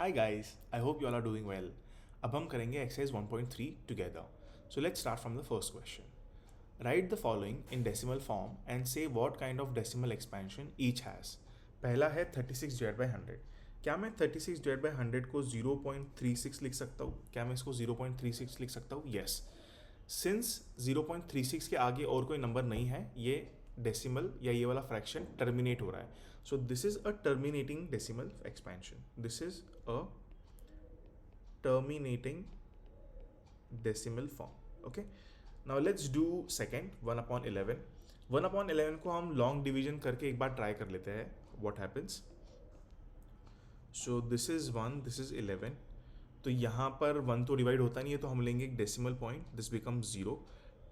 Hi guys, I hope you all are doing well. अब हम करेंगे exercise 1.3 together. So let's start from the first question. Write the following in decimal form and say what kind of decimal expansion each has. पहला है 36 divide by 100. क्या मैं 36 divide by 100 को 0.36 लिख सकता हूँ? क्या मैं इसको 0.36 लिख सकता हूँ? Yes. सिंस 0.36 के आगे और कोई नंबर नहीं है, ये डेसिमल या ये वाला फ्रैक्शन टर्मिनेट हो रहा है. So this is a terminating decimal expansion. This is a terminating decimal form. Okay, now let's do second 1/11. 1/11 को हम लॉन्ग डिवीजन करके एक बार ट्राई कर लेते हैं. What happens? So this is 1, this is 11. तो यहाँ पर 1 तो डिवाइड होता नहीं है, तो हम लेंगे एक डेसिमल पॉइंट. This become 0.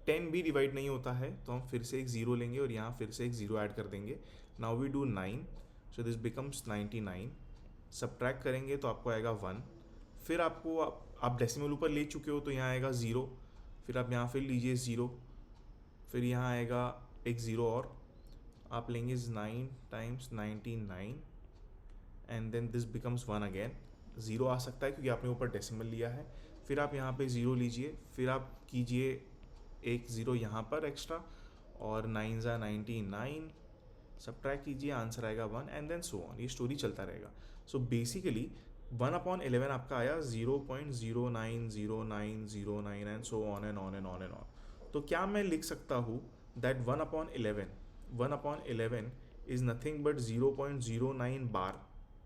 10 भी डिवाइड नहीं होता है, तो हम फिर से एक 0 लेंगे और यहाँ फिर से एक 0 ऐड कर देंगे. Now we do 9. So this becomes 99. Subtract करेंगे तो आपको आएगा 1. फिर आपको आप डेसिमल ऊपर ले चुके हो, तो यहाँ आएगा 0. फिर आप यहाँ फिर लीजिए 0. फिर यहाँ आएगा एक 0 और आप लेंगे 9 times 99 and then this becomes 1 again. 0 आ सकता है क्योंकि आपने ऊपर डेसिमल लिया है. फिर आप यहाँ पे 0 लीजिए, फिर आप कीजिए एक 0 यहाँ पर एक्स्ट्रा और 9 ज़ा 99. सब्ट्रैक्ट कीजिए, आंसर आएगा 1 एंड देन सो ऑन. ये स्टोरी चलता रहेगा. सो बेसिकली 1/11 आपका आया 0.090909 and so on and on and on and on. तो क्या मैं लिख सकता हूँ दैट 1/11 इज नथिंग बट 0.09 बार?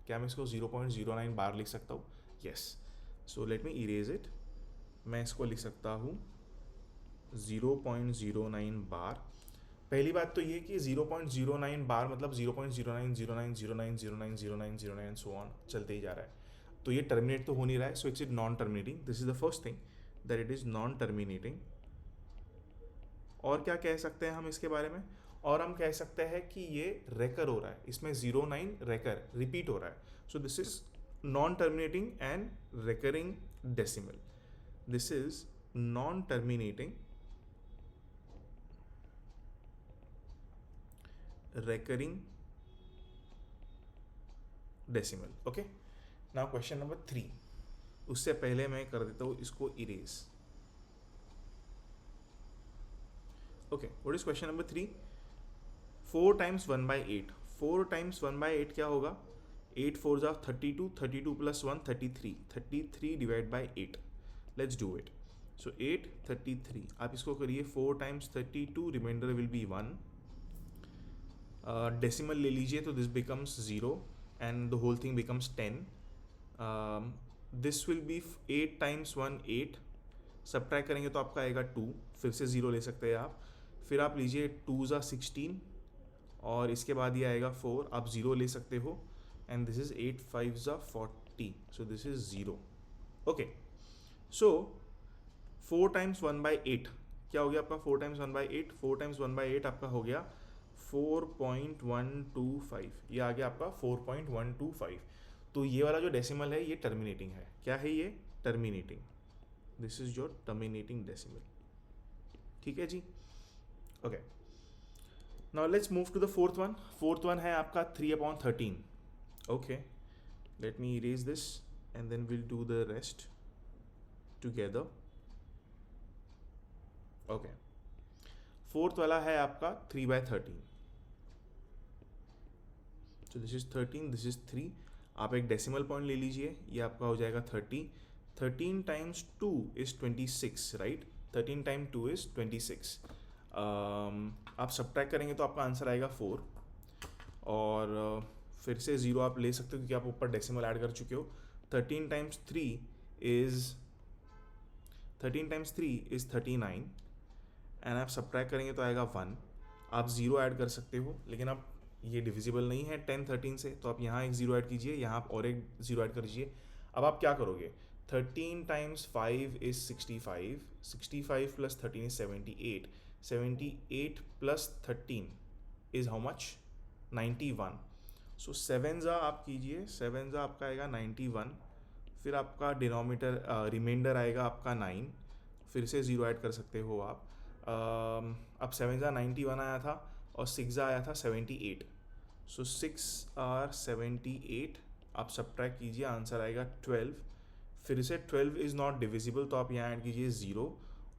क्या मैं इसको 0.09 बार लिख सकता हूँ? Yes. So let me erase it. मैं इसको लिख सकता हूँ 0.09 बार. पहली बात तो ये कि 0.09 बार मतलब 0.090909090909 सो ऑन चलते ही जा रहा है. तो ये टर्मिनेट तो हो नहीं रहा है, so it's it non terminating. This is the first thing that it is non terminating. और क्या कह सकते हैं हम इसके बारे में? और हम कह सकते हैं कि ये रेकर हो रहा है, इसमें 09 रेकर रिपीट हो रहा है. So this is non terminating and recurring decimal. This is non terminating recurring decimal. Okay, now question number 3. उससे पहले मैं कर देता हूँ इसको erase. Okay, what is question number 3? 4 times 1/8. 4 times 1/8 क्या होगा? 8 4 ज़ा 32. 32 plus 1 33. 33 divide by 8. Let's do it. So 8 33. आप इसको करिए 4 times 32, reminder will be 1. Decimal ले लीजिए तो this becomes 0 and the whole thing becomes 10. This will be 8 times 1 8. Subtract करेंगे तो आपका आएगा 2. फिर से 0 ले सकते हैं आप. फिर आप लीजिए 2 ज़ा 16 और इसके बाद ये आएगा 4. आप 0 ले सकते हो एंड दिस इज 8 5 ज़ा 40. सो this is 0. Okay, so 4 times 1/8 क्या हो गया आपका? 4 टाइम्स 1/8. 4 टाइम्स 1/8 आपका हो गया 4.125. ये आ गया आपका 4.125. तो ये वाला जो डेसिमल है ये टर्मिनेटिंग है. क्या है ये? Terminating. This is your terminating decimal. ठीक है जी. Okay, now let's move to the fourth one. Fourth one है आपका 3/13. Okay, let me erase this and then will do the rest together. Okay, fourth वाला है आपका 3/13. तो दिस इज 13, दिस इज 3. आप एक डेसिमल पॉइंट ले लीजिए, ये आपका हो जाएगा 30. 13 times 2 is 26, right? 13 time 2 is 26. आप सब्ट्रैक्ट करेंगे तो आपका आंसर आएगा 4. और फिर से 0 आप ले सकते हो क्योंकि आप ऊपर डेसिमल ऐड कर चुके हो. 13 टाइम्स 3 इज 39 एंड आप सब्ट्रैक्ट करेंगे तो आएगा 1. आप 0 ऐड कर सकते हो, लेकिन आप ये डिविजिबल नहीं है 10 13 से, तो आप यहाँ एक 0 ऐड कीजिए, यहाँ आप और एक 0 ऐड कर दीजिए. अब आप क्या करोगे? 13 times 5 is 65. 65 plus 13 is 78. 78 plus 13 is how much? 91. सो 7 ज़ा आप कीजिए, 7 ज़ा आपका आएगा 91. फिर आपका डिनोमीटर रिमाइंडर आएगा आपका 9. फिर से 0 ऐड कर सकते हो आप. अब 7 ज़ा 91 आया था और 6 ज़ा आया था 78. सो 6 are 78 आप सब्ट्रैक्ट कीजिए, आंसर आएगा 12। फिर से 12 इज़ नॉट डिविजिबल, तो आप यहाँ ऐड कीजिए 0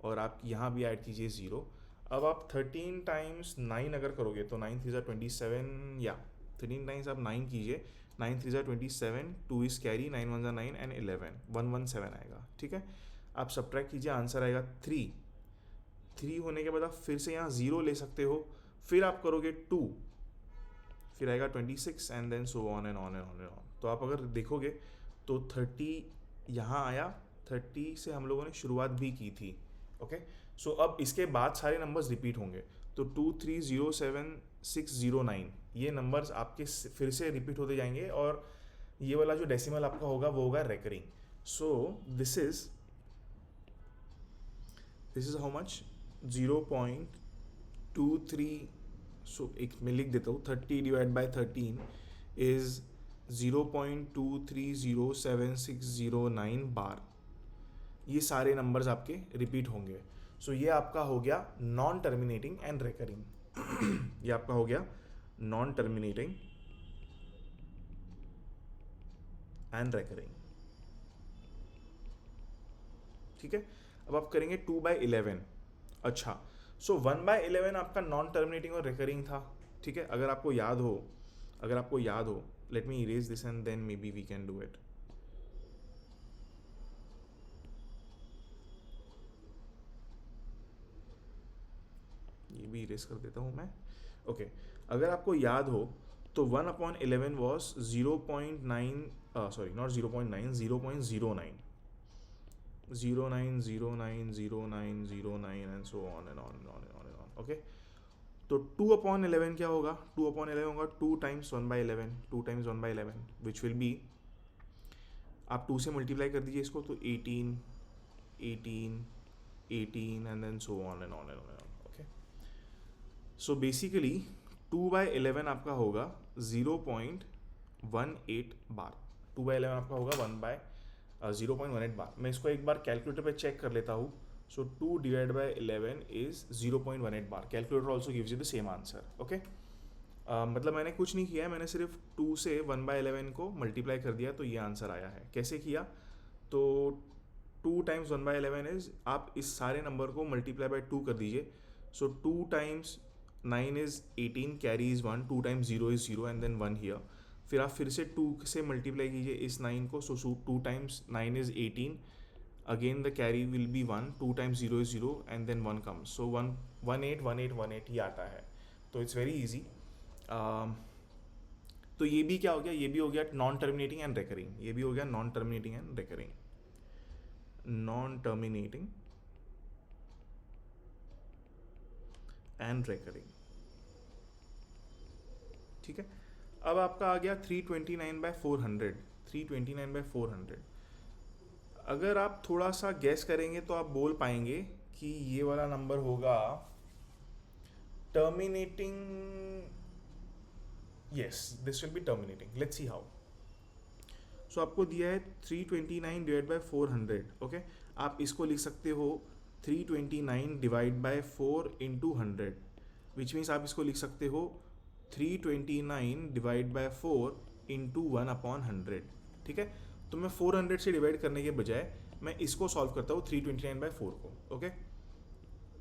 और आप यहाँ भी ऐड कीजिए 0। अब आप 13 टाइम्स 9 अगर करोगे तो 9 3 27, या 13 टाइम्स आप 9 कीजिए, 9 3 27, 2 इज़ कैरी, 9 1 9 एंड 11, 117 आएगा। ठीक है, आप सब्ट्रैक्ट कीजिए, आंसर आएगा 3। 3 होने के बाद आप फिर से यहाँ 0 ले सकते हो, फिर आप करोगे 2, फिर आएगा 26 and then so on and on and on and on. तो आप अगर देखोगे तो 30 यहाँ आया, 30 से हम लोगों ने शुरुआत भी की थी। ओके, सो अब इसके बाद सारे नंबर्स रिपीट होंगे, तो 2 3 0 7 6 0 9 ये नंबर्स आपके फिर से रिपीट होते जाएंगे, और ये वाला जो डेसिमल आपका होगा वो होगा recurring. So this is how much, 0.23, सो एक मैं लिख देता हूँ, 30 डिवाइड बाई 13 इज 0.230760 बार। ये सारे नंबर्स आपके रिपीट होंगे। सो ये आपका हो गया नॉन टर्मिनेटिंग एंड रेकरिंग। ये आपका हो गया नॉन टर्मिनेटिंग एंड रेकरिंग। ठीक है, अब आप करेंगे 2/11। अच्छा, सो 1/11 आपका नॉन टर्मिनेटिंग और रिकरिंग था। ठीक है, अगर आपको याद हो, let me erase this and then maybe we can do it. ये भी इरेज कर देता हूँ मैं। ओके, अगर आपको याद हो तो 1/11 was 0.9, sorry not 0.9, 0.09, 09090909 and so on and on and on and on and on. Okay, तो 2/11 क्या होगा? 2/11 होगा 2 times 1/11, 2 times 1/11 which will be, आप 2 से मल्टीप्लाई कर दीजिए इसको तो 18 18 18 and then so on and on and on and on. Okay, so basically 2/11 आपका होगा 0.18 बार। 2/11 आपका होगा 0.18 बार। मैं इसको एक बार कैलकुलेटर पे चेक कर लेता हूँ। सो 2 divide by 11 is 0.18 bar. Calculator also gives you the same answer. Okay, मतलब मैंने कुछ नहीं किया है, मैंने सिर्फ 2 से 1/11 को मल्टीप्लाई कर दिया तो ये आंसर आया है। कैसे किया? तो 2 टाइम्स 1/11 इज, आप इस सारे नंबर को मल्टीप्लाई बाई 2 कर दीजिए। So 2 times 9 is 18, carry is 1, 2 times 0 is 0 and then 1 here. फिर आप फिर से 2 से मल्टीप्लाई कीजिए इस 9 को। So 2 times 9 is 18, again the carry will be 1, 2 times 0 is 0 and then 1 comes. So 181818 ही आता है। तो इट्स वेरी ईजी। तो ये भी क्या हो गया? ये भी हो गया नॉन टर्मिनेटिंग एंड रिकरिंग। ये भी हो गया non terminating and recurring. Non terminating and recurring. ठीक है, अब आपका आ गया 329/400। 329/400। अगर आप थोड़ा सा गैस करेंगे तो आप बोल पाएंगे कि ये वाला नंबर होगा terminating. Yes, this will be terminating. Let's see how. So आपको दिया है 329 डिवाइड बाई 400। ओके, आप इसको लिख सकते हो 329 divide by 4 into 100, which means आप इसको लिख सकते हो 329 डिवाइड बाई 4 इंटू 1/100। ठीक है, तो मैं 400 से डिवाइड करने के बजाय मैं इसको सॉल्व करता हूँ 329/4 को। ओके,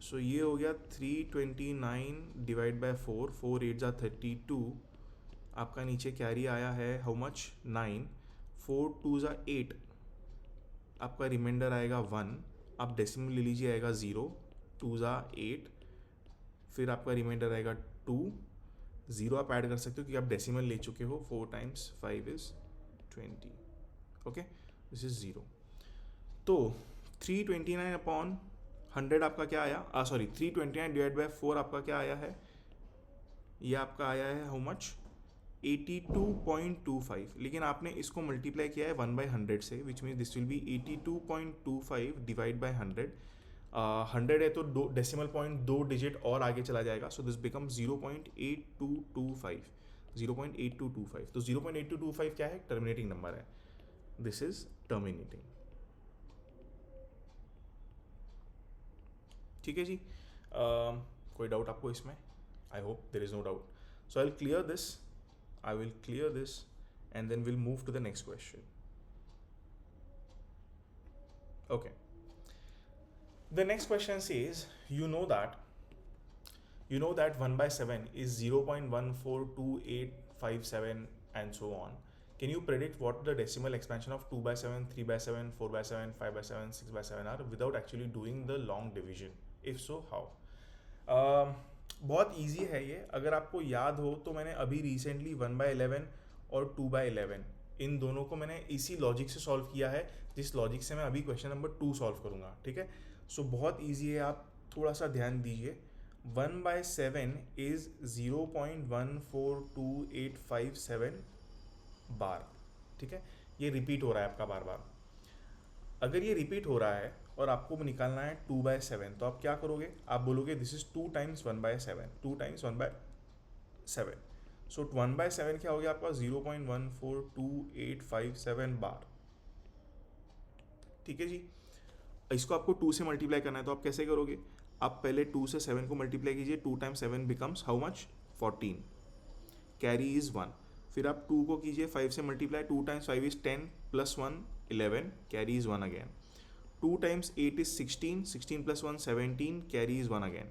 सो ये हो गया 329 डिवाइड बाई 4, 4 8 जा 32, आपका नीचे कैरी आया है हाउ मच? 9, 4 2 जा 8, आपका रिमाइंडर आएगा 1, आप डेसिमल ले लीजिए, आएगा 0, 2 जा 8, फिर आपका रिमाइंडर आएगा 2, 0 आप ऐड कर सकते हो क्योंकि आप डेसिमल ले चुके हो। 4 times 5 is 20। Okay, this is 0। तो 329/100 आपका क्या आया? सॉरी 329 डिवाइड बाई 4 आपका क्या आया है? ये आपका आया है हाउ मच? 82.25। लेकिन आपने इसको मल्टीप्लाई किया है 1/100 से, which means this will B 82.25 divide by 100। 100 है तो दो डेसिमल पॉइंट 2 डिजिट और आगे चला जाएगा। So this become 0.8225। 0.8225। तो 0.8225 क्या है? टर्मिनेटिंग नंबर है। This is terminating. ठीक है जी, कोई डाउट आपको इसमें? I hope there is no doubt. So I will clear this and then we'll move to the next question. Okay. The next question says, you know that 1 by 7 is 0.142857 and so on. Can you predict what the decimal expansion of 2 by 7, 3 by 7, 4 by 7, 5 by 7, 6 by 7 are without actually doing the long division? If so, how? बहुत easy है ये. अगर आपको याद हो तो मैंने अभी रिसेंटली 1 by 11 और 2 by 11 इन दोनों को मैंने इसी लॉजिक से सॉल्व किया है, जिस लॉजिक से मैं अभी क्वेश्चन नंबर 2 सॉल्व करूँगा. ठीक है, सो बहुत ईजी है, आप थोड़ा सा ध्यान दीजिए. 1 by 7 is 0.142857 बार. ठीक है, ये रिपीट हो रहा है आपका बार बार. अगर ये रिपीट हो रहा है और आपको निकालना है 2 by 7, तो आप क्या करोगे? आप बोलोगे this is 2 times 1 by 7, 2 times 1 by 7. So 1 by 7 क्या हो गया आपका? 0.142857 बार. ठीक है जी. इसको आपको 2 से मल्टीप्लाई करना है, तो आप कैसे करोगे? आप पहले 2 से 7 को मल्टीप्लाई कीजिए. 2 times 7 becomes how much? 14. Carry is 1. फिर आप 2 को कीजिए 5 से multiply. 2 times 5 is 10 plus 1 11, carry is 1 again. 2 times 8 is 16, 16 plus 1 17, carry is 1 again.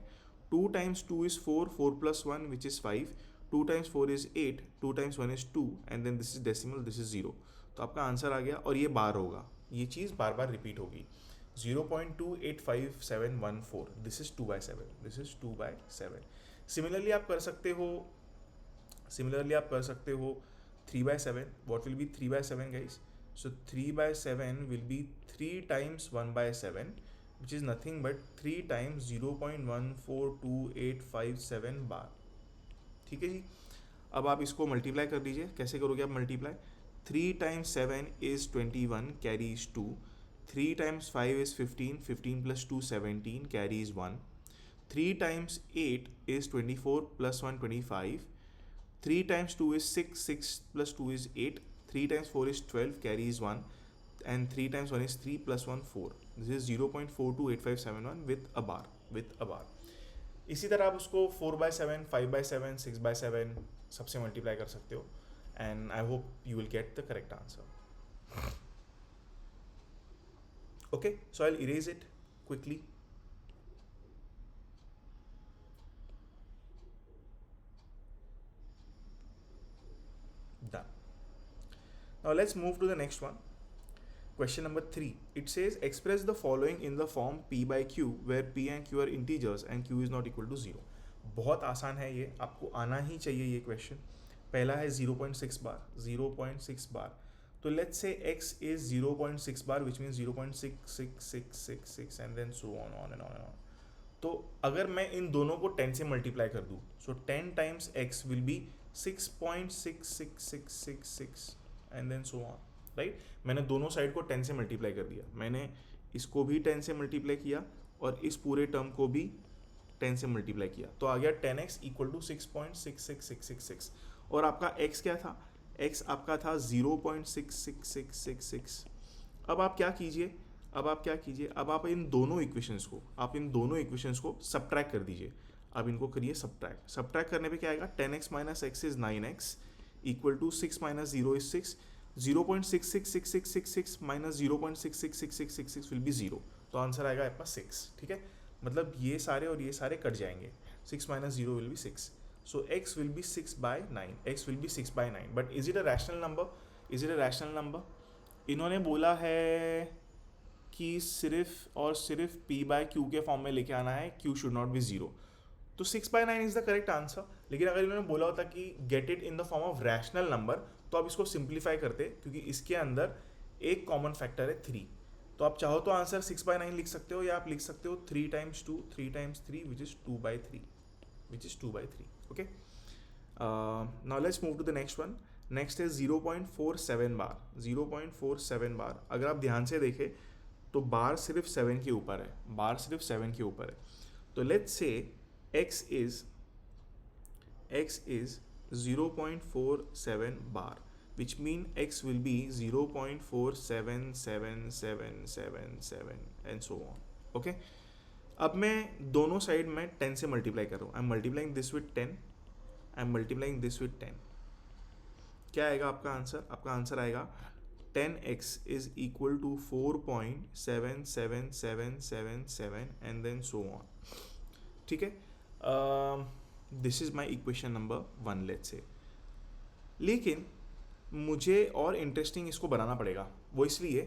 2 times 2 is 4, 4 plus 1 which is 5, 2 times 4 is 8, 2 times 1 is 2 and then this is decimal, this is 0. तो आपका answer आ गया और ये बार होगा, ये चीज़ बार बार रिपीट होगी. 0.285714, this is 2 by 7, this is 2 by 7. Similarly आप कर सकते हो 3 by 7. What will be 3 by 7 guys? So 3 by 7 will be 3 times 1 by 7, which is nothing but 3 times 0.142857 बार. ठीक है जी. अब आप इसको मल्टीप्लाई कर दीजिए. कैसे करोगे आप multiply? 3 times 7 is 21, carry is 2. 3 times 5 is 15, 15 plus 2 17, carry is 1. 3 times 8 is 24 plus 1 25. 3 times 2 is 6, 6 plus 2 is 8. 3 times 4 is 12, carry is 1, and 3 times 1 is 3 plus 1 4. This is 0.428571 with a bar. इसी तरह आप उसको 4 by 7, 5 by 7, 6 by 7 सबसे multiply कर सकते हो, and I hope you will get the correct answer. Okay, so I'll erase it quickly. Done. Now let's move to the next one. Question number 3. It says express the following in the form p by q where p and q are integers and q is not equal to 0. बहुत आसान है ये, आपको आना ही चाहिए ये question. पहला है 0.6 बार. 0.6 बार. तो let's say x is 0.6 bar, which means 0.66666 and then so on and on. तो अगर मैं इन दोनों को 10 से मल्टीप्लाई कर दूँ, so 10 times x will be 6.66666 and then so on, right? मैंने दोनों साइड को 10 से मल्टीप्लाई कर दिया. मैंने इसको भी 10 से मल्टीप्लाई किया और इस पूरे टर्म को भी 10 से मल्टीप्लाई किया, तो आ गया 10x इक्वल टू 6.66666. और आपका x क्या था? x आपका था 0.66666. अब आप क्या कीजिए? अब आप इन दोनों इक्वेशंस को सब्ट्रैक्ट कर दीजिए. आप इनको करिए सब्ट्रैक्ट करने पे क्या आएगा? 10x minus x is 9x equal to 6 minus 0 is 6. 0.66666 minus 0.66666 will be 0. तो आंसर आएगा आपका 6. ठीक है, मतलब ये सारे और ये सारे कट जाएंगे. 6 minus 0 will be 6. So x will B 6 by 9. But is it a rational number? इन्होंने बोला है कि सिर्फ और सिर्फ p by q के फॉर्म में लेके आना है, q शुड नॉट बी 0. तो 6 by 9 is the correct answer. लेकिन अगर इन्होंने बोला होता कि get it in the form of rational number, तो आप इसको सिंप्लीफाई करते, क्योंकि इसके अंदर एक कॉमन फैक्टर है 3. तो आप चाहो तो आंसर 6 by 9 लिख सकते हो, या आप लिख सकते हो 3 times 2, 3 times 3, which is 2 by 3. Okay. Now let's move to the next one. Next is 0.47 बार. 0.47 बार अगर आप ध्यान से देखें तो बार सिर्फ 7 के ऊपर है. तो let's say x is 0.47 bar, which mean x will be 0.477777 and so on. Okay. अब मैं दोनों साइड में 10 से मल्टीप्लाई कर रहा हूँ. I am multiplying this with 10. क्या आएगा आपका आंसर? आपका आंसर आएगा 10x is equal to 4.7777 and then so on. ठीक है, this is my equation number 1 let's say. लेकिन मुझे और इंटरेस्टिंग इसको बनाना पड़ेगा. वो इसलिए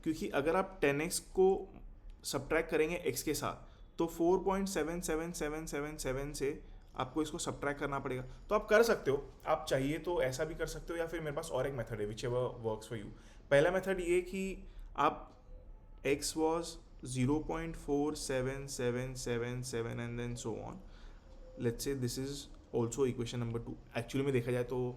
क्योंकि अगर आप 10x को सब्ट्रैक्ट करेंगे x के साथ तो 4.77777 से आपको इसको सब्ट्रैक्ट करना पड़ेगा. तो आप कर सकते हो, आप चाहिए तो ऐसा भी कर सकते हो, या फिर मेरे पास और एक मेथड है which ever works for you. पहला मेथड ये कि आप x was 0.4777 and then so on. Let's say this is also equation number 2. Actually में देखा जाए तो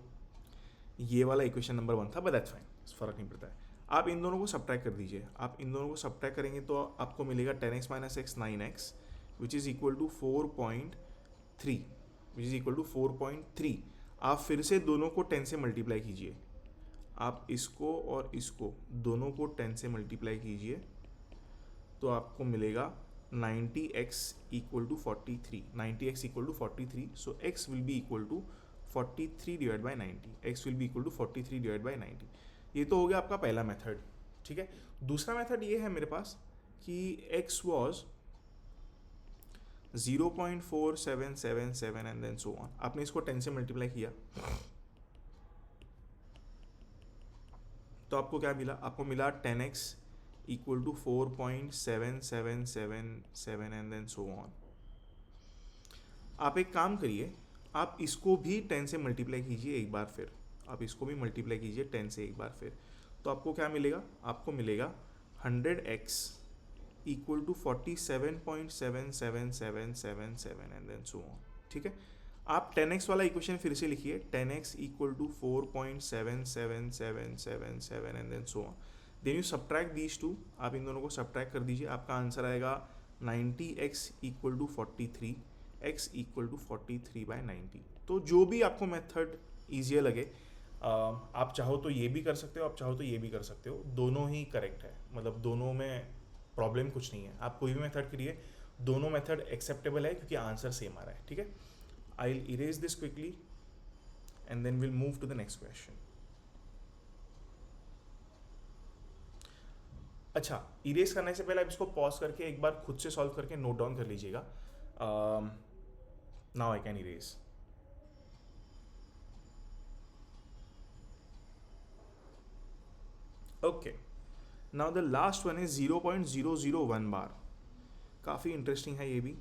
ये वाला इक्वेशन नंबर 1 था, बट दैट्स फाइन, फ़र्क नहीं पड़ता है. आप इन दोनों को सब्ट्रैक्ट कर दीजिए. आप इन दोनों को सब्ट्रैक्ट करेंगे तो आपको मिलेगा 10x minus x 9x which is equal to 4.3 which is equal to 4.3. आप फिर से दोनों को 10 से मल्टीप्लाई कीजिए. आप इसको और इसको दोनों को 10 से मल्टीप्लाई कीजिए तो आपको मिलेगा 90x equal to 43. 90x equal to 43. So x will be equal to 43 divide by 90. x will be equal to 43 divide by 90. ये तो हो गया आपका पहला मेथड. ठीक है, दूसरा मेथड ये है मेरे पास कि x was 0.4777 and then so on. आपने इसको 10 से मल्टीप्लाई किया तो आपको क्या मिला? आपको मिला 10x equal to 4.7777 and then so on. आप एक काम करिए, आप इसको भी 10 से मल्टीप्लाई कीजिए एक बार फिर. आप इसको भी मल्टीप्लाई कीजिए 10 से एक बार फिर. तो आपको क्या मिलेगा? आपको मिलेगा 100x equal to 47.77777 and then so on. ठीक है, आप 10x वाला इक्वेशन फिर से लिखिए. 10x equal to 4.77777 and then so on. Then you subtract these two. आप इन दोनों को सब्ट्रैक्ट कर दीजिए. आपका आंसर आएगा 90x equal to 43, x equal to 43 by 90. तो जो भी आपको मेथड ईजियर लगे, आप चाहो तो ये भी कर सकते हो, आप चाहो तो ये भी कर सकते हो. दोनों ही करेक्ट है, मतलब दोनों में प्रॉब्लम कुछ नहीं है. आप कोई भी मेथड करिए, दोनों मेथड एक्सेप्टेबल है क्योंकि आंसर सेम आ रहा है. ठीक है, I will erase this quickly and then will move to the next question. अच्छा, इरेज करने से पहले आप इसको पॉज करके एक बार खुद से सॉल्व करके नोट डाउन कर लीजिएगा. Now I can erase. Okay, now the last one is 0.001 बार. काफ़ी इंटरेस्टिंग है ये भी.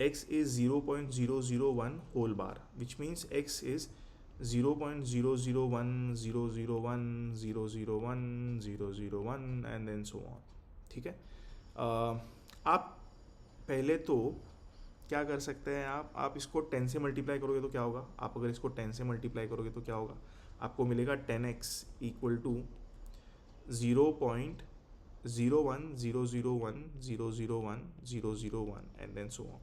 x is 0.001 whole bar, which means x is 0.001001001 and then so on. ठीक है, आप पहले तो क्या कर सकते हैं, आप इसको 10 से मल्टीप्लाई करोगे तो क्या होगा? आप अगर इसको 10 से मल्टीप्लाई करोगे तो क्या होगा? आपको मिलेगा 10x equal to 0.01001001001 and then so on.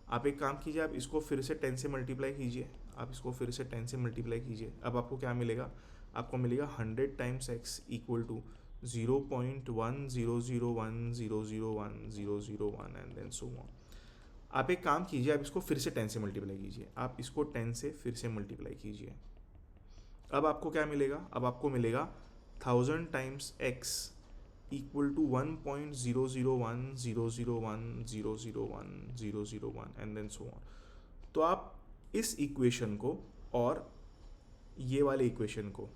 आप एक काम कीजिए, आप इसको फिर से 10 से मल्टीप्लाई कीजिए. आप इसको फिर से 10 से मल्टीप्लाई कीजिए. अब आपको क्या मिलेगा? आपको मिलेगा 100 times x equal to 0.1001001001001 and then so on. आप एक काम कीजिए, आप इसको फिर से 10 से मल्टीप्लाई कीजिए. आप इसको 10 से फिर से मल्टीप्लाई कीजिए. अब आपको क्या मिलेगा? अब आपको मिलेगा 1000 times x equal to 1.001001001 and then so on. तो आप इस इक्वेशन को और ये वाले इक्वेशन को,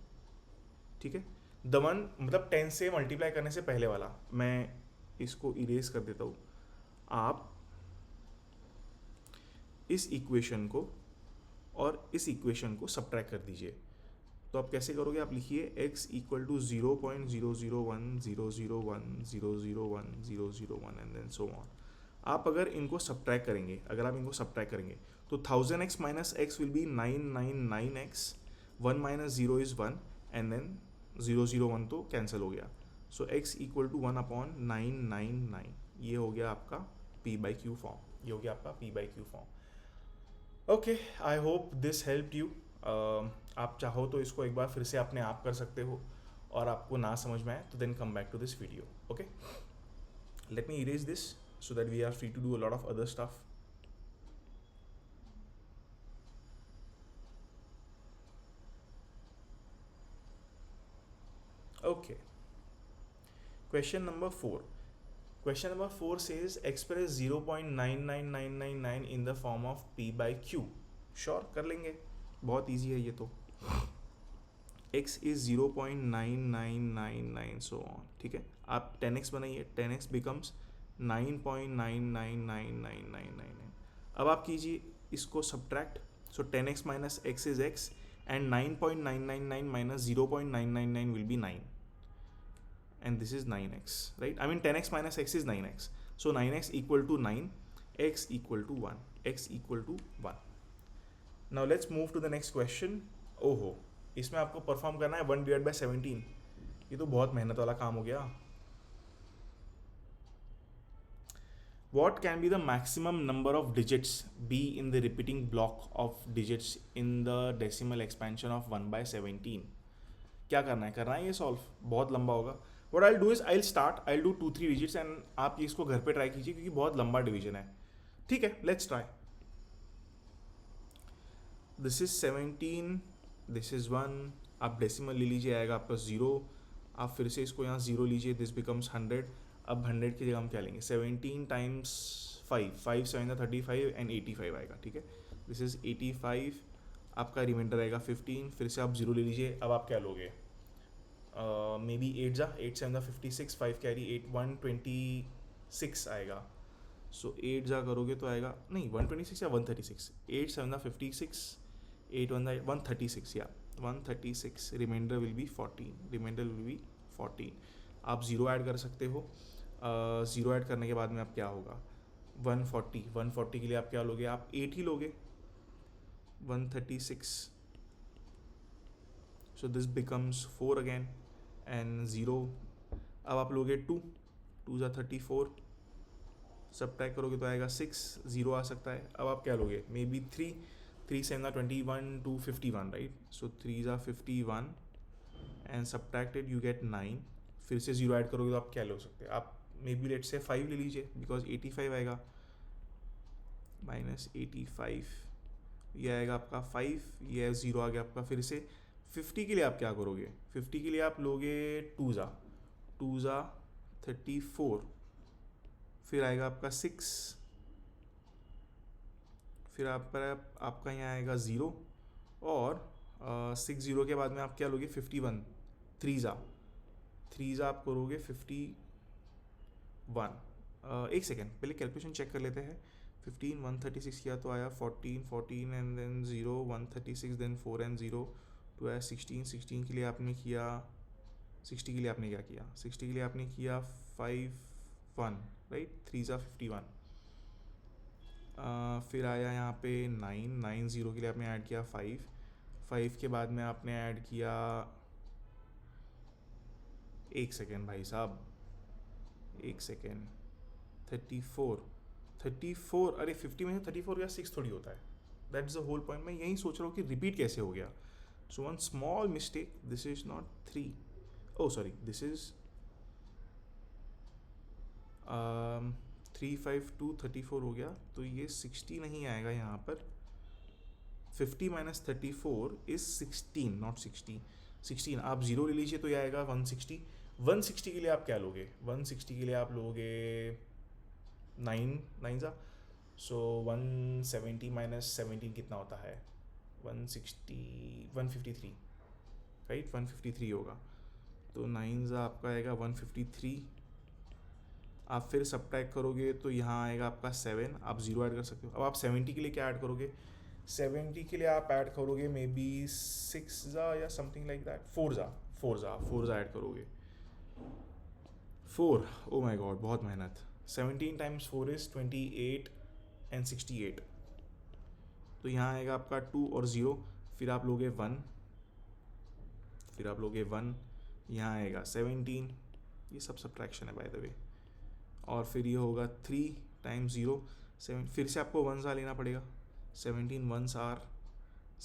ठीक है, द वन मतलब 10 से मल्टीप्लाई करने से पहले वाला, मैं इसको इरेज कर देता हूँ. आप इस इक्वेशन को और इस इक्वेशन को सब्ट्रैक्ट कर दीजिए. तो आप कैसे करोगे? आप लिखिए x equal to 0.001001001 and then so on. आप अगर इनको सब्ट्रैक्ट करेंगे, तो 1000x minus x will be 999x. 1 minus 0 is 1 and then 001 तो कैंसिल हो गया. So x equal to 1/999. ये हो गया आपका p/q फॉर्म. ये हो गया आपका p/q form. Okay, I hope this helped you. आप चाहो तो इसको एक बार फिर से अपने आप कर सकते हो, और आपको ना समझ में आए तो then come back to this video. Okay, let me erase this so that we are free to do a lot of other stuff. Okay. Question number 4. Question number 4 says express 0.99999 in the form of P by Q. Sure, कर लेंगे, बहुत easy है ये तो. x is 0.9999 so on. ठीक है, आप 10x बनाइए, 10x becomes 9.999999. अब आप कीजिए इसको subtract. So 10x minus x is x and 9.999 minus 0.999 will be 9. And this is 9x, right? I mean 10x minus x is 9x. So 9x equal to 9, x equal to 1, x equal to 1. Now let's move to the next question. ओहो, इसमें आपको perform करना है 1/17. ये तो बहुत मेहनत वाला काम हो गया. What can be the maximum number of digits be in the repeating block of digits in the decimal expansion of 1/17? क्या करना है ये सॉल्व, बहुत लंबा होगा. What I'll do is I'll do 2-3 digits and आप इसको घर पे ट्राई कीजिए क्योंकि बहुत लंबा डिवीजन है. ठीक है, let's try. This is 17, this is 1. आप डेसिमल ले लीजिए, आएगा आपका 0. आप फिर से इसको यहाँ 0 लीजिए, this becomes 100. अब 100 की जगह हम क्या लेंगे, 17 times 5, 5 7 35 and 85 आएगा. ठीक है, this is 85. आपका रिमाइंडर आएगा 15. फिर से आप 0 ले लीजिए. अब आप क्या लोगे, मे बी 8 7 56, 5 कैरी 8, 126 आएगा. सो 8 करोगे तो आएगा नहीं 126 या 136. 8 7 56, 8 136 या 136. Remainder will be 14. आप 0 ऐड कर सकते हो. 0 ऐड करने के बाद में आप क्या होगा, 140 के लिए आप क्या लोगे, आप 8 ही लोगे. 136. सो दिस बिकम्स 4 अगेन एंड 0. अब आप लोगे 2 34. सब्ट्रैक्ट करोगे तो आएगा 6, 0 आ सकता है. अब आप क्या लोगे, may be 3 7 21 2 51, right. So 3 51 and subtracted you get 9. फिर से 0 ऐड करोगे तो आप क्या ले सकते हैं, आप मे बी लेट से 5 ले लीजिए बिकॉज 85 आएगा. -85 ये आएगा आपका 5, ये 0 आ गया आपका. फिर से 50 के लिए आप क्या करोगे, 50 के लिए आप लोगे 2 34. फिर आएगा आपका 6. फिर आपका यहाँ आएगा 0 और 6 0 के बाद में आप क्या लोगे 51. 3 आप करोगे 51. एक सेकेंड पहले कैलकुलेशन चेक कर लेते हैं. 15 136 किया तो आया 14 एंड देन 0 136 देन 4 एंड 0 तो आया 16 के लिए आपने किया 60 के लिए आपने क्या किया 60 के लिए आपने किया 5 1, राइट. 3 51. फिर आया यहाँ पे 9 0 के लिए आपने ऐड किया 5 के बाद में आपने ऐड किया, एक सेकेंड भाई साहब, एक सेकेंड, 34. अरे 50 में से 34 या 6 थोड़ी होता है. That is the whole point. मैं यही सोच रहा हूँ कि रिपीट कैसे हो गया. So one small mistake, this is not 3. Oh sorry, this is 352 34 हो गया. तो ये 60 नहीं आएगा यहाँ पर. 50 - 34 इज 16 नॉट 60. 16 आप 0 ले लीजिए तो ये आएगा 160. 160 के लिए आप क्या लोगे, 160 के लिए आप लोगे 9 सो 170 - 17 कितना होता है, 153, राइट. 153 होगा. तो 9 आपका आएगा 153. आप फिर सब्ट्रैक्ट करोगे तो यहाँ आएगा आपका 7. आप 0 ऐड कर सकते हो. अब आप 70 के लिए क्या ऐड करोगे, 70 के लिए आप ऐड करोगे मे बी 6 या समथिंग लाइक दैट. 4 ऐड करोगे. 4, ओ माई गॉड बहुत मेहनत. 17 times 4 is 28 and 68. तो यहाँ आएगा आपका 2 और 0. फिर आप लोगे 1, यहाँ आएगा 17. ये सब सब्ट्रैक्शन है बाय द वे. और फिर ये होगा 3 times 0 7. फिर से आपको 1 लेना पड़ेगा. 17 1s are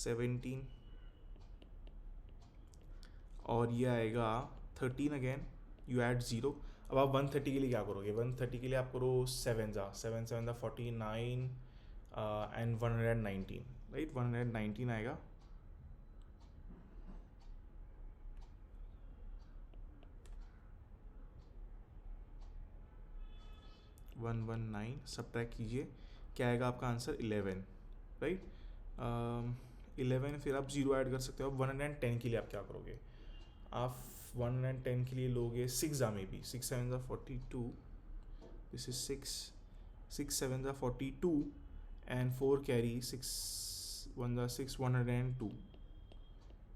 17. और ये आएगा 13 अगेन. You add 0. अब आप 130 के लिए क्या करोगे, 130 के लिए आप करो 7 7 49 एंड 119, राइट. 119 आएगा. 119 सब्ट्रैक्ट कीजिए, क्या आएगा आपका आंसर 11, राइट। 11 फिर आप 0 ऐड कर सकते हो। 110 के लिए आप क्या करोगे, आप 110 के लिए लोगे 6 में भी 6 7 42, दिस इज 6 7 42 एंड 4 कैरी 6 1 6 102,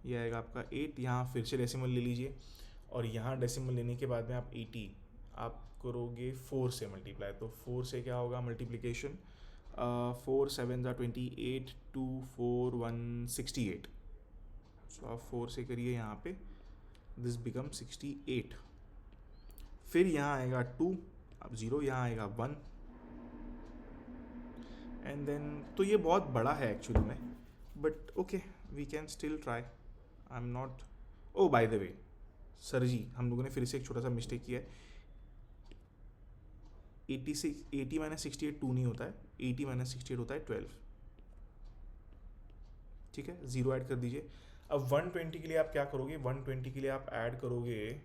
ये आएगा आपका 8। यहाँ फिर से डेसिमल ले लीजिए और यहाँ डेसिमल लेने के बाद में आप 80 आप करोगे 4 से मल्टीप्लाई, तो 4 से क्या होगा मल्टीप्लिकेशन, 4 7 28 2 4 168, सो आप 4 से करिए यहाँ पे, दिस बिकम 68। फिर यहाँ आएगा 2, अब 0, यहाँ आएगा 1 एंड देन, तो ये बहुत बड़ा है एक्चुअली में, but okay we can still try. I am not, oh by the way sir ji, हम लोगों ने फिर से एक छोटा सा मिस्टेक किया है। 80 माइनस 68 2 नहीं होता है, 80 माइनस 68 होता है 12, ठीक है। 0 ऐड कर दीजिए। अब 120 के लिए आप क्या करोगे, 120 के लिए आप ऐड करोगे,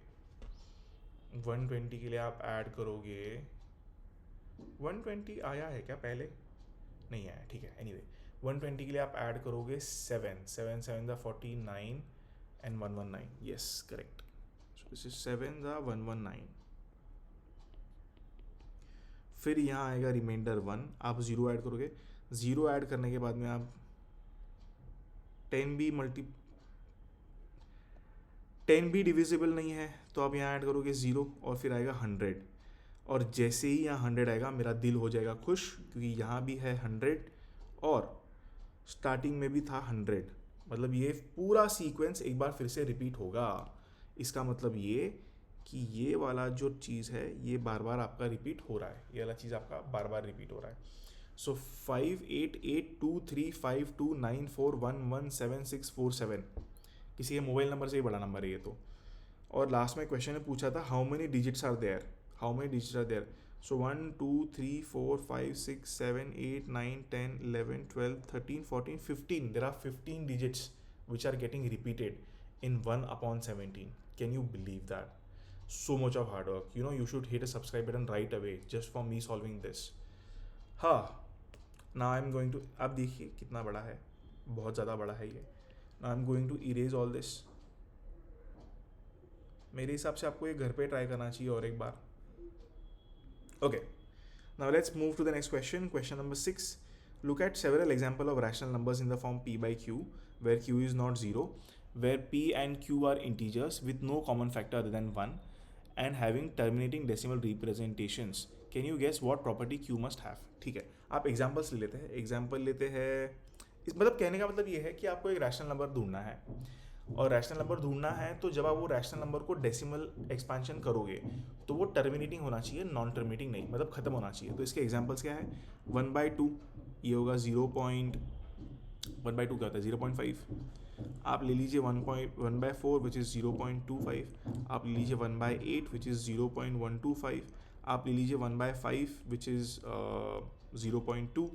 120 के लिए आप ऐड करोगे, 120 आया है क्या पहले, नहीं आया, ठीक है। एनीवे 120 के लिए आप ऐड करोगे 7 7 7 49 and 119, yes correct, so this is 7 119। फिर यहाँ आएगा रिमाइंडर 1, आप 0 ऐड करोगे, 0 ऐड करने के बाद में आप 10 भी डिविजिबल नहीं है, तो आप यहाँ ऐड करोगे 0 और फिर आएगा 100, और जैसे ही यहाँ 100 आएगा मेरा दिल हो जाएगा खुश, क्योंकि यहाँ भी है 100 और स्टार्टिंग में भी था 100, मतलब ये पूरा सीक्वेंस एक बार फिर से रिपीट होगा। इसका मतलब ये कि ये वाला जो चीज़ है ये बार बार आपका रिपीट हो रहा है, ये वाला चीज़ आपका बार बार रिपीट हो रहा है। सो 5 8 8 2 3 5 2 9 4 1 1 7 6 4 7, किसी के मोबाइल नंबर से ही बड़ा नंबर है ये तो। और लास्ट में क्वेश्चन ने पूछा था how many digits are there, how many digits are there, so 1 2 3 4 5 6 7 8 9 10 11 12 13 14 15, there are 15 digits which are getting repeated in 1/17. Can you believe that? So much of hard work, you know, you should hit a subscribe button right away just for me solving this. हाँ, now I'm going to, आप देखिए कितना बड़ा है, बहुत ज़्यादा बड़ा है ये। Now I'm going to erase all this. मेरे हिसाब से आपको ये घर पे ट्राई करना चाहिए और एक बार। Okay, now let's move to the next question. Question number 6. Look at several examples of rational numbers in the form p by q, where q is not 0, where p and q are integers with no common factor other than 1, and having terminating decimal representations. Can you guess what property q must have? ठीक है, आप examples ले लेते हैं, example लेते हैं। इस मतलब कहने का मतलब ये है कि आपको एक रैशनल नंबर ढूंढना है, और रैशनल नंबर ढूंढना है तो जब आप वो रैशनल नंबर को डेसिमल एक्सपांशन करोगे तो वो टर्मिनेटिंग होना चाहिए, नॉन टर्मिनेटिंग नहीं, मतलब खत्म होना चाहिए। तो इसके एग्जांपल्स क्या है, 1/2 ये होगा 1/2 क्या होता है 0.5, आप ले लीजिए 1/4 विच इज़ 0.25, आप ले लीजिए 1/8 विच इज़ 0.125, आप ले लीजिए 1/5 विच इज़ 0.2,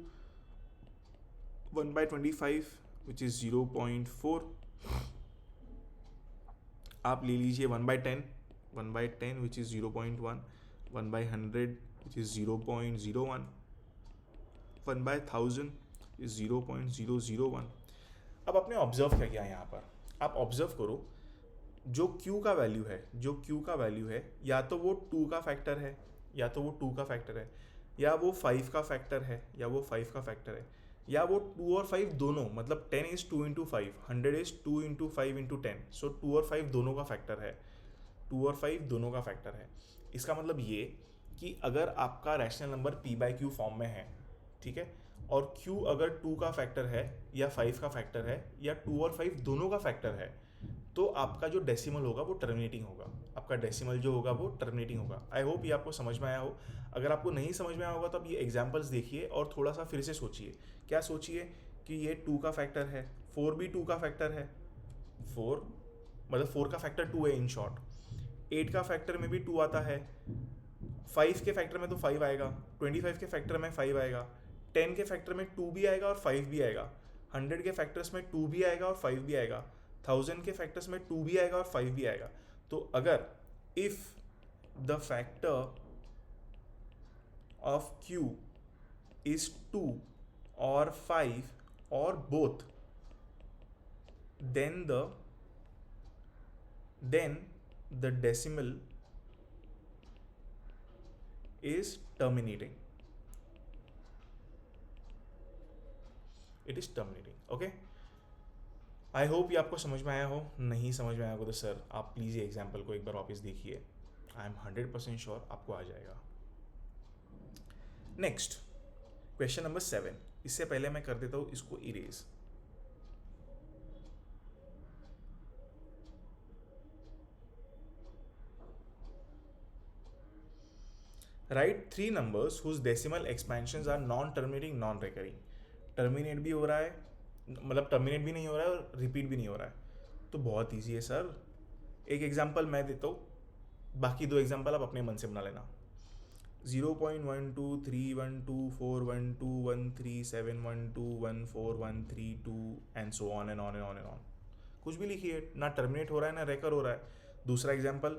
1/25 विच इज़ 0.4, आप ले लीजिए 1/10 which is 0.1, 1/100 which is 0.01, 1/1000 is 0.001। अब आपने ऑब्जर्व क्या किया यहाँ पर, आप ऑब्जर्व करो जो Q का वैल्यू है, जो Q का वैल्यू है या तो वो 2 का फैक्टर है, या तो वो 2 का फैक्टर है, या वो 5 का फैक्टर है, या वो 5 का फैक्टर है, या वो 2 और 5 दोनों, मतलब 10 is 2 into 5, 100 is 2 into 5 into 10, सो 2 और 5 दोनों का फैक्टर है, 2 और 5 दोनों का फैक्टर है। इसका मतलब ये कि अगर आपका रैशनल नंबर p/q फॉर्म में है, ठीक है, और q अगर 2 का फैक्टर है या 5 का फैक्टर है या 2 और 5 दोनों का फैक्टर है, तो आपका जो डेसिमल होगा वो टर्मिनेटिंग होगा, आपका डेसिमल जो होगा वो टर्मिनेटिंग होगा। आई होप ये आपको समझ में आया हो। अगर आपको नहीं समझ में आया होगा तो आप ये एग्जांपल्स देखिए और थोड़ा सा फिर से सोचिए। क्या सोचिए कि ये 2 का फैक्टर है, 4 भी 2 का फैक्टर है, 4 मतलब 4 का फैक्टर 2 है इन शॉर्ट, 8 का फैक्टर में भी 2 आता है, 5 के फैक्टर में तो 5 आएगा, 25 के फैक्टर में 5 आएगा, 10 के फैक्टर में 2 भी आएगा और 5 भी आएगा, 100 के फैक्टर्स में 2 भी आएगा और 5 भी आएगा, 1000 के फैक्टर्स में 2 भी आएगा और 5 भी आएगा। तो अगर if the factor of q is 2 or 5 or both, then the decimal is terminating. It is terminating. Okay. I hope ये आपको समझ में आया हो. नहीं समझ में आया हो तो सर आप प्लीज़ ये एग्जाम्पल को एक बार वापस देखिए. आई एम 100% श्योर आपको आ जाएगा. Next question number 7. इससे पहले मैं कर देता हूँ इसको erase. Right 3 numbers whose decimal expansions are non-terminating, non-recurring. Terminate भी हो रहा है, मतलब टर्मिनेट भी नहीं हो रहा है और रिपीट भी नहीं हो रहा है. तो बहुत ईजी है सर. एक एग्जांपल मैं देता हूँ, बाकी 2 एग्जांपल आप अपने मन से बना लेना. 0.12312412137121414132 and so on and on and on and on. कुछ भी लिखिए, ना टर्मिनेट हो रहा है ना रेकर हो रहा है. दूसरा example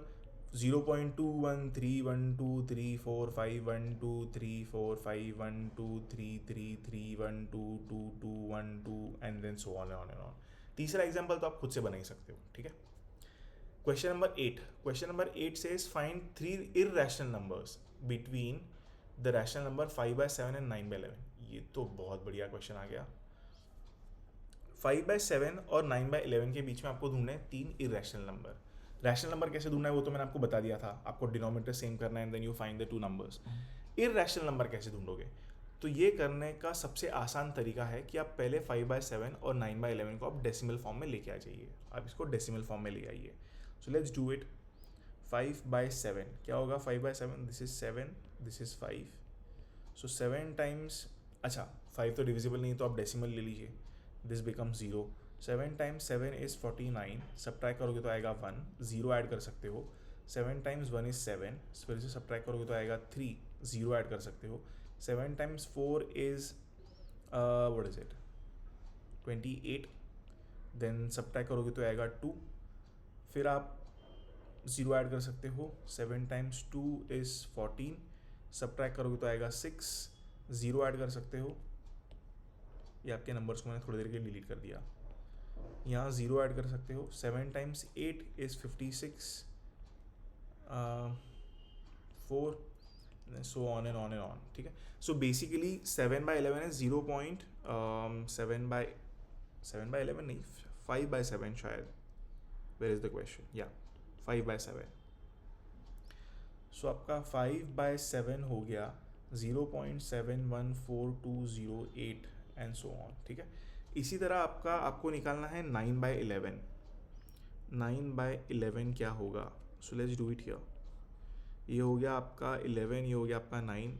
0.21312345123451233331222212 and then so on and on. तीसरा एग्जांपल तो आप खुद से बना ही सकते हो. ठीक है. Question number 8. Question number 8 says find 3 irrational numbers between the rational number 5/7 and 9/11. ये तो बहुत बढ़िया क्वेश्चन आ गया. 5/7 और 9/11 के बीच में आपको ढूंढना है 3 irrational नंबर. रैशनल नंबर कैसे ढूंढना है वो तो मैंने आपको बता दिया था. आपको डिनोमिनेटर सेम करना है and then you find the 2 numbers. Irrational number कैसे ढूंढोगे? तो ये करने का सबसे आसान तरीका है कि आप पहले 5/7 और 9/11 को आप डेसिमल फॉर्म में लेके आ जाइए. आप इसको डेसिमल फॉर्म में ले आइए. So let's do it. 5/7 क्या होगा? 5/7 this is 7, this is 5. So 7 times, अच्छा 5 तो डिविजिबल नहीं तो आप डेसिमल ले लीजिए. This become 0. 7 times 7 is 49. Subtract करोगे तो आएगा 1. 0 ऐड कर सकते हो. 7 टाइम्स 1 इज़ 7. फिर से सब्ट्रैक्ट करोगे तो आएगा 3. 0 ऐड कर सकते हो. 7 times 4 is what is it 28. Then subtract करोगे तो आएगा 2. फिर आप 0 ऐड कर सकते हो. 7 टाइम्स 2 इज़ 14. सब्ट्रैक्ट करोगे तो आएगा 6. 0 ऐड कर सकते हो. ये आपके नंबर्स को मैंने थोड़ी देर के लिए डिलीट कर दिया. यहाँ 0 ऐड कर सकते हो. 7 times 8 is 56. 4 so on and on and on. ठीक है. सो बेसिकली 7/11 इज 7/11 नहीं 5/7 शायद. Where is the question? या 5/7. सो आपका 5/7 हो गया 0.714208 एंड सो ऑन. ठीक है. इसी तरह आपको निकालना है 9/11. 9/11 क्या होगा? So let's do it here. ये हो गया आपका 11, ये हो गया आपका 9.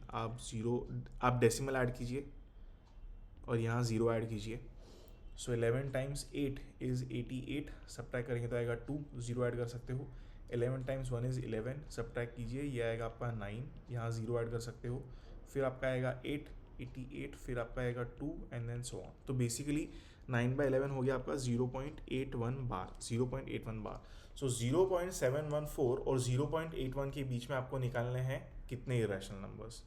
आप डेसिमल ऐड कीजिए और यहाँ 0 ऐड कीजिए. सो 11 टाइम्स 8 इज़ 88. सब्ट्रैक्ट करेंगे तो आएगा 2. 0 ऐड कर सकते हो. 11 टाइम्स 1 इज़ 11. सब्ट्रैक्ट कीजिए, ये आएगा आपका 9. यहाँ 0 ऐड कर सकते हो. फिर आपका आएगा 88. फिर आपका आएगा 2 एंड देन सो ऑन. तो बेसिकली 9/11 हो गया आपका 0.81 बार. 0.81 बार. सो 0.714 और 0.81 के बीच में आपको निकालने हैं कितने इरेशनल नंबर्स?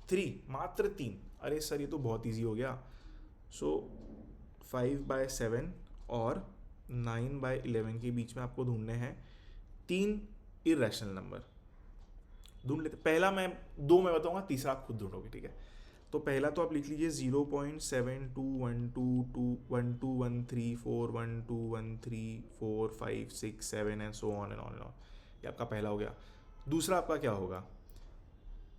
3. मात्र 3. अरे सर ये तो बहुत ईजी हो गया. सो 5/7 और 9/11 के बीच में आपको ढूंढने हैं 3 इरेशनल नंबर. ढूंढ लेते. पहला मैं 2 मैं बताऊंगा, तीसरा आप खुद ढूंढोगे. ठीक है. तो पहला तो आप लिख लीजिए 0.7212212341213456 and so on and on and on. ये आपका पहला हो गया. दूसरा आपका क्या होगा?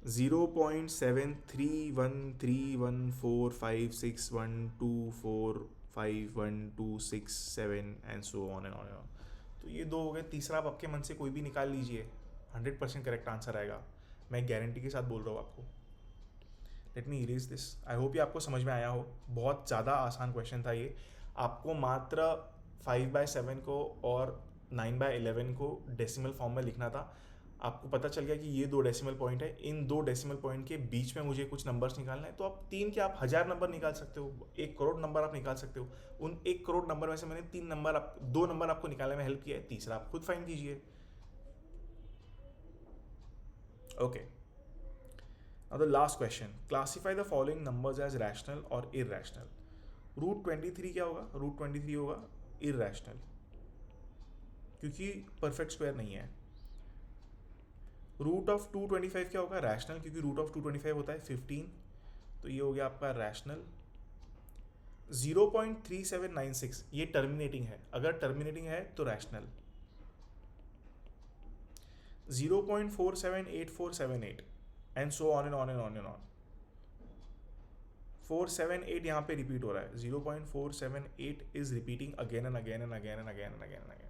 0.7313145612451267 and so on and on and on. तो ये 2 हो गए. तीसरा आप आपके मन से कोई भी निकाल लीजिए. 100% करेक्ट आंसर आएगा. मैं गारंटी के साथ बोल रहा हूँ आपको. Late me erase this. I hope ये आपको समझ में आया हो. बहुत ज़्यादा आसान क्वेश्चन था ये. आपको मात्र 5/7 को और 9/11 को डेसिमल फॉर्म में लिखना था. आपको पता चल गया कि ये 2 डेसिमल पॉइंट है. इन 2 डेसिमल पॉइंट के बीच में मुझे कुछ नंबर्स निकालना है. तो आप 3 के आप 1000 नंबर निकाल सकते हो. 1 करोड़ नंबर आप निकाल सकते हो. उन 1 करोड़ नंबर में से मैंने 2 नंबर आपको निकालने में हेल्प किया है. तीसरा आप खुद फाइंड कीजिए. Okay. Now the last question, classify the following numbers as rational or irrational. Root 23 क्या होगा? रूट 23 होगा irrational, क्योंकि परफेक्ट स्क्वायर नहीं है. रूट ऑफ 225 क्या होगा? रैशनल, क्योंकि रूट ऑफ 225 होता है 15. तो ये हो गया आपका रैशनल. 0.3796 ये टर्मिनेटिंग है, अगर टर्मिनेटिंग है तो rational. 0.478478 and so on and on and on and on. 478 यहाँ पे रिपीट हो रहा है. 0.478 is repeating again and again and again and again and again and again.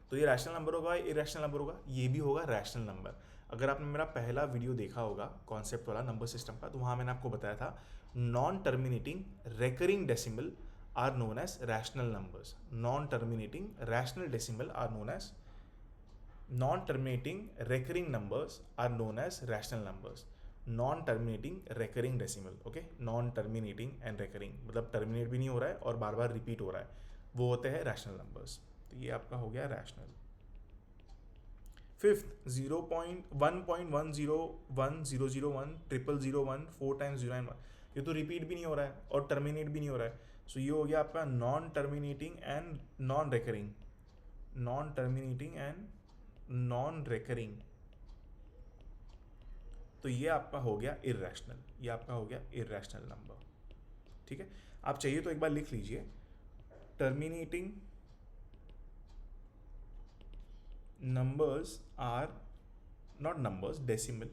तो ये रैशनल नंबर होगा, इरेशनल नंबर होगा, ये भी होगा रैशनल नंबर. अगर आपने मेरा पहला वीडियो देखा होगा कॉन्सेप्ट वाला नंबर सिस्टम का, तो वहाँ मैंने आपको बताया था non terminating recurring decimal are known as rational numbers. Non terminating rational decimal are known as non-terminating recurring numbers are known as rational numbers. Non-terminating recurring decimal, okay? Non-terminating and recurring मतलब terminate भी नहीं हो रहा है और बार बार repeat हो रहा है, वो होते हैं rational numbers. तो ये आपका हो गया rational. फिफ्थ 0.1.101001 4 times 0 and 1, ये तो repeat भी नहीं हो रहा है और terminate भी नहीं हो रहा है. सो ये हो गया आपका non-terminating and non-recurring. Non-terminating and non recurring. तो ये आपका हो गया इररेशनल, ये आपका हो गया इररेशनल नंबर. ठीक है, आप चाहिए तो एक बार लिख लीजिए. Terminating numbers are not numbers, decimal.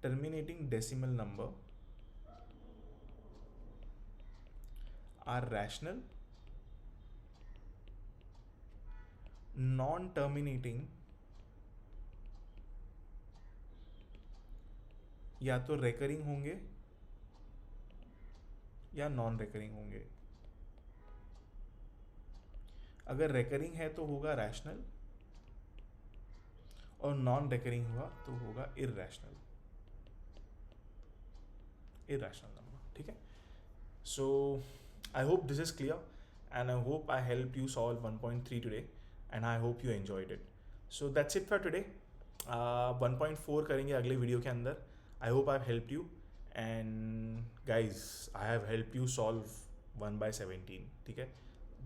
Terminating decimal number are rational. Non terminating या तो रेकरिंग होंगे या नॉन रेकरिंग होंगे. अगर रेकरिंग है तो होगा रैशनल और नॉन रेकरिंग हुआ तो होगा इररेशनल. Irrational number. ठीक है. So I hope this is clear and I hope I helped you solve 1.3 today, and I hope you enjoyed it. So that's it for today. 1.4 करेंगे अगले video के अंदर. I hope I've helped you, and guys I have helped you solve 1/17. ठीक है,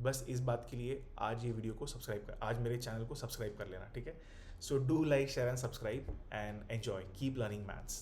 बस इस बात के लिए आज ये वीडियो को सब्सक्राइब कर, आज मेरे चैनल को सब्सक्राइब कर लेना. ठीक है, so do like, share and subscribe and enjoy. Keep learning maths.